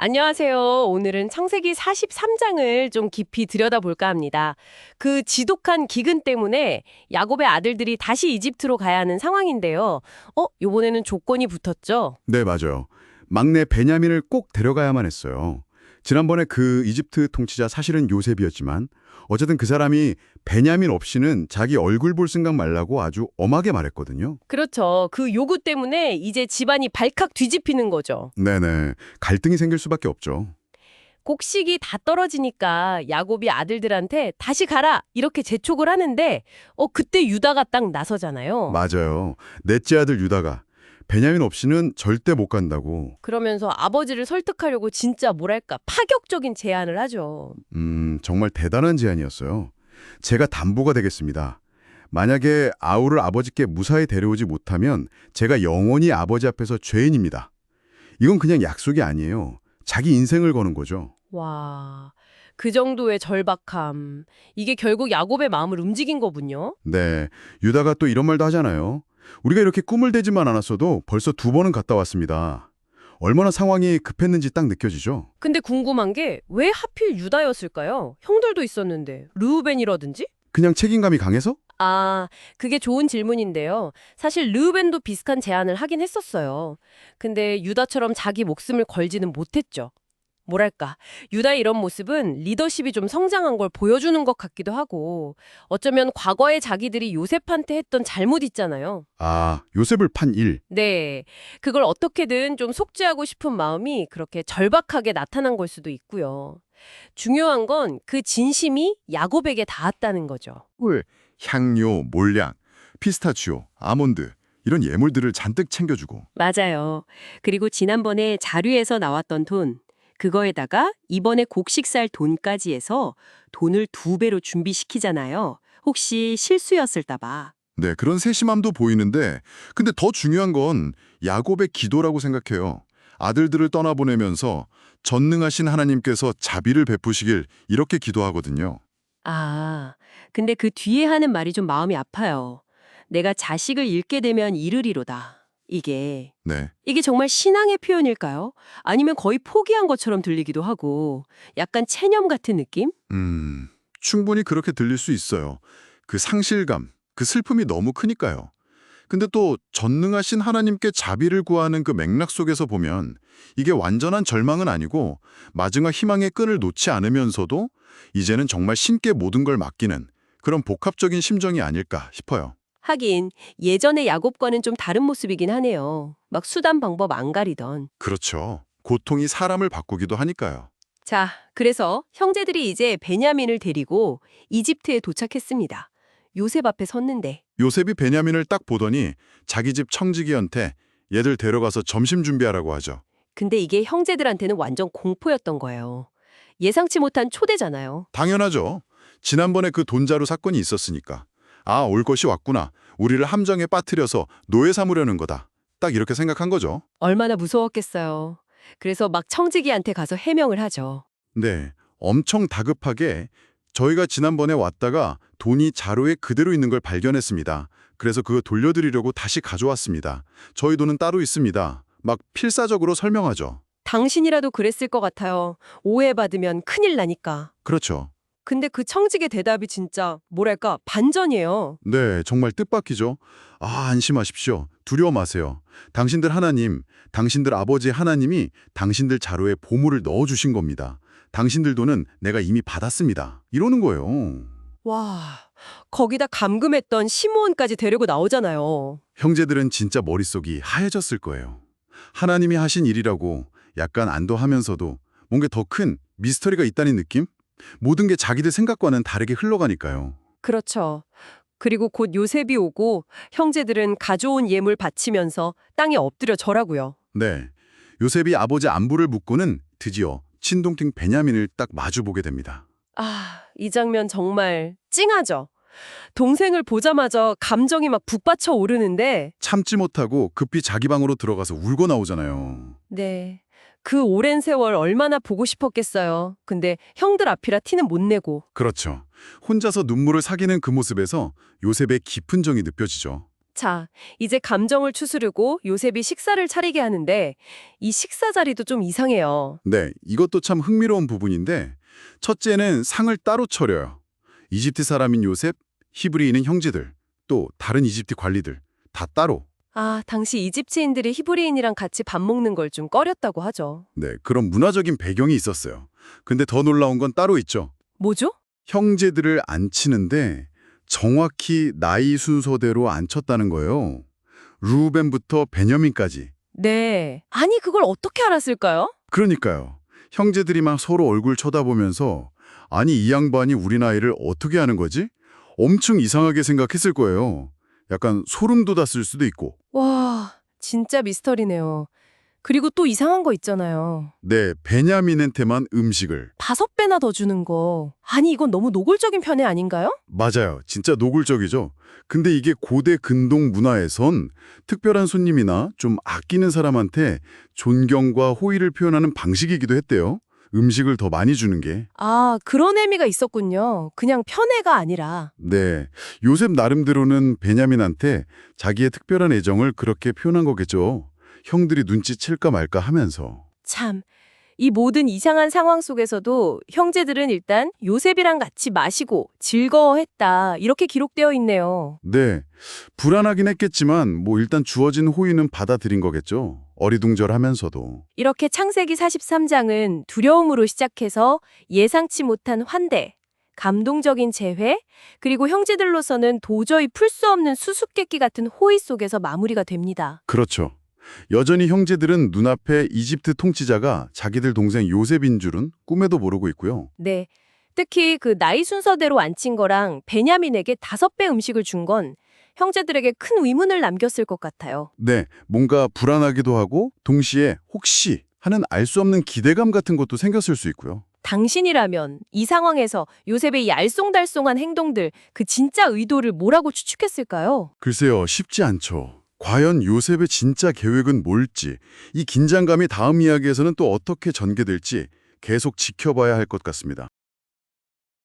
안녕하세요. 오늘은 창세기 43장을 좀 깊이 들여다볼까 합니다. 그 지독한 기근 때문에 야곱의 아들들이 다시 이집트로 가야 하는 상황인데요. 요번에는 조건이 붙었죠? 네, 맞아요. 막내 베냐민을 꼭 데려가야만 했어요. 지난번에 그 이집트 통치자 사실은 요셉이었지만 어쨌든 그 사람이 베냐민 없이는 자기 얼굴 볼 생각 말라고 아주 엄하게 말했거든요. 그렇죠. 그 요구 때문에 이제 집안이 발칵 뒤집히는 거죠. 네네. 갈등이 생길 수밖에 없죠. 곡식이 다 떨어지니까 야곱이 아들들한테 다시 가라! 이렇게 재촉을 하는데 그때 유다가 딱 나서잖아요. 맞아요. 넷째 아들 유다가 베냐민 없이는 절대 못 간다고. 그러면서 아버지를 설득하려고 진짜 뭐랄까 파격적인 제안을 하죠. 정말 대단한 제안이었어요. 제가 담보가 되겠습니다. 만약에 아우를 아버지께 무사히 데려오지 못하면 제가 영원히 아버지 앞에서 죄인입니다. 이건 그냥 약속이 아니에요. 자기 인생을 거는 거죠. 와, 그 정도의 절박함. 이게 결국 야곱의 마음을 움직인 거군요. 네, 유다가 또 이런 말도 하잖아요. 우리가 이렇게 꿈을 대지만 않았어도 벌써 2번은 갔다 왔습니다. 얼마나 상황이 급했는지 딱 느껴지죠? 근데 궁금한 게 왜 하필 유다였을까요? 형들도 있었는데. 르우벤이라든지? 그냥 책임감이 강해서? 아, 그게 좋은 질문인데요. 사실 르우벤도 비슷한 제안을 하긴 했었어요. 근데 유다처럼 자기 목숨을 걸지는 못했죠. 뭐랄까, 유다의 이런 모습은 리더십이 좀 성장한 걸 보여주는 것 같기도 하고, 어쩌면 과거에 자기들이 요셉한테 했던 잘못 있잖아요. 아, 요셉을 판 일. 네, 그걸 어떻게든 좀 속죄하고 싶은 마음이 그렇게 절박하게 나타난 걸 수도 있고요. 중요한 건 그 진심이 야곱에게 닿았다는 거죠. 꿀, 향료, 몰량, 피스타치오, 아몬드 이런 예물들을 잔뜩 챙겨주고. 맞아요. 그리고 지난번에 자료에서 나왔던 돈, 그거에다가 이번에 곡식 살 돈까지 해서 돈을 2배로 준비시키잖아요. 혹시 실수였을까 봐. 네, 그런 세심함도 보이는데 근데 더 중요한 건 야곱의 기도라고 생각해요. 아들들을 떠나보내면서 전능하신 하나님께서 자비를 베푸시길 이렇게 기도하거든요. 아, 근데 그 뒤에 하는 말이 좀 마음이 아파요. 내가 자식을 잃게 되면 잃으리로다. 네. 이게 정말 신앙의 표현일까요? 아니면 거의 포기한 것처럼 들리기도 하고 약간 체념 같은 느낌? 충분히 그렇게 들릴 수 있어요. 그 상실감, 그 슬픔이 너무 크니까요. 근데 또 전능하신 하나님께 자비를 구하는 그 맥락 속에서 보면 이게 완전한 절망은 아니고 마지막 희망의 끈을 놓지 않으면서도 이제는 정말 신께 모든 걸 맡기는 그런 복합적인 심정이 아닐까 싶어요. 하긴 예전의 야곱과는 좀 다른 모습이긴 하네요. 막 수단 방법 안 가리던. 그렇죠. 고통이 사람을 바꾸기도 하니까요. 자, 그래서 형제들이 이제 베냐민을 데리고 이집트에 도착했습니다. 요셉 앞에 섰는데. 요셉이 베냐민을 딱 보더니 자기 집 청지기한테 얘들 데려가서 점심 준비하라고 하죠. 근데 이게 형제들한테는 완전 공포였던 거예요. 예상치 못한 초대잖아요. 당연하죠. 지난번에 그 돈자루 사건이 있었으니까. 아, 올 것이 왔구나. 우리를 함정에 빠뜨려서 노예 삼으려는 거다. 딱 이렇게 생각한 거죠. 얼마나 무서웠겠어요. 그래서 막 청지기한테 가서 해명을 하죠. 네, 엄청 다급하게 저희가 지난번에 왔다가 돈이 자루에 그대로 있는 걸 발견했습니다. 그래서 그거 돌려드리려고 다시 가져왔습니다. 저희 돈은 따로 있습니다. 막 필사적으로 설명하죠. 당신이라도 그랬을 것 같아요. 오해받으면 큰일 나니까. 그렇죠. 근데 그 청직의 대답이 진짜 뭐랄까 반전이에요. 네, 정말 뜻밖이죠. 아, 안심하십시오. 두려워 마세요. 당신들 하나님, 당신들 아버지 하나님이 당신들 자루에 보물을 넣어주신 겁니다. 당신들 돈은 내가 이미 받았습니다. 이러는 거예요. 와, 거기다 감금했던 시므온까지 데리고 나오잖아요. 형제들은 진짜 머릿속이 하얘졌을 거예요. 하나님이 하신 일이라고 약간 안도하면서도 뭔가 더 큰 미스터리가 있다는 느낌? 모든 게 자기들 생각과는 다르게 흘러가니까요. 그렇죠. 그리고 곧 요셉이 오고 형제들은 가져온 예물 바치면서 땅에 엎드려 절하고요. 네, 요셉이 아버지 안부를 묻고는 드디어 친동생 베냐민을 딱 마주보게 됩니다. 아, 이 장면 정말 찡하죠. 동생을 보자마자 감정이 막 북받쳐 오르는데 참지 못하고 급히 자기 방으로 들어가서 울고 나오잖아요. 네. 그 오랜 세월 얼마나 보고 싶었겠어요. 근데 형들 앞이라 티는 못 내고. 그렇죠. 혼자서 눈물을 사귀는 그 모습에서 요셉의 깊은 정이 느껴지죠. 자, 이제 감정을 추스르고 요셉이 식사를 차리게 하는데 이 식사 자리도 좀 이상해요. 네, 이것도 참 흥미로운 부분인데 첫째는 상을 따로 차려요. 이집트 사람인 요셉, 히브리인은 형제들, 또 다른 이집트 관리들 다 따로. 아, 당시 이집트인들이 히브리인이랑 같이 밥 먹는 걸 좀 꺼렸다고 하죠. 네, 그런 문화적인 배경이 있었어요. 근데 더 놀라운 건 따로 있죠. 뭐죠? 형제들을 앉히는데 정확히 나이 순서대로 앉혔다는 거예요. 루벤부터 베냐민까지. 네. 아니, 그걸 어떻게 알았을까요? 그러니까요. 형제들이 막 서로 얼굴 쳐다보면서 아니 이 양반이 우리 나이를 어떻게 아는 거지? 엄청 이상하게 생각했을 거예요. 약간 소름 돋았을 수도 있고. 와, 진짜 미스터리네요. 그리고 또 이상한 거 있잖아요. 네, 베냐민한테만 음식을. 5배나 더 주는 거. 아니, 이건 너무 노골적인 편애 아닌가요? 맞아요. 진짜 노골적이죠. 근데 이게 고대 근동 문화에선 특별한 손님이나 좀 아끼는 사람한테 존경과 호의를 표현하는 방식이기도 했대요. 음식을 더 많이 주는 게. 아, 그런 의미가 있었군요. 그냥 편애가 아니라. 네, 요셉 나름대로는 베냐민한테 자기의 특별한 애정을 그렇게 표현한 거겠죠. 형들이 눈치챌까 말까 하면서. 참, 이 모든 이상한 상황 속에서도 형제들은 일단 요셉이랑 같이 마시고 즐거워했다. 이렇게 기록되어 있네요. 네, 불안하긴 했겠지만 뭐 일단 주어진 호의는 받아들인 거겠죠. 어리둥절하면서도. 이렇게 창세기 43장은 두려움으로 시작해서 예상치 못한 환대, 감동적인 재회, 그리고 형제들로서는 도저히 풀 수 없는 수수께끼 같은 호의 속에서 마무리가 됩니다. 그렇죠. 여전히 형제들은 눈앞에 이집트 통치자가 자기들 동생 요셉인 줄은 꿈에도 모르고 있고요. 네. 특히 그 나이 순서대로 앉힌 거랑 베냐민에게 5배 음식을 준 건 형제들에게 큰 의문을 남겼을 것 같아요. 네, 뭔가 불안하기도 하고 동시에 혹시 하는 알 수 없는 기대감 같은 것도 생겼을 수 있고요. 당신이라면 이 상황에서 요셉의 이 알쏭달쏭한 행동들, 그 진짜 의도를 뭐라고 추측했을까요? 글쎄요, 쉽지 않죠. 과연 요셉의 진짜 계획은 뭘지, 이 긴장감이 다음 이야기에서는 또 어떻게 전개될지 계속 지켜봐야 할 것 같습니다.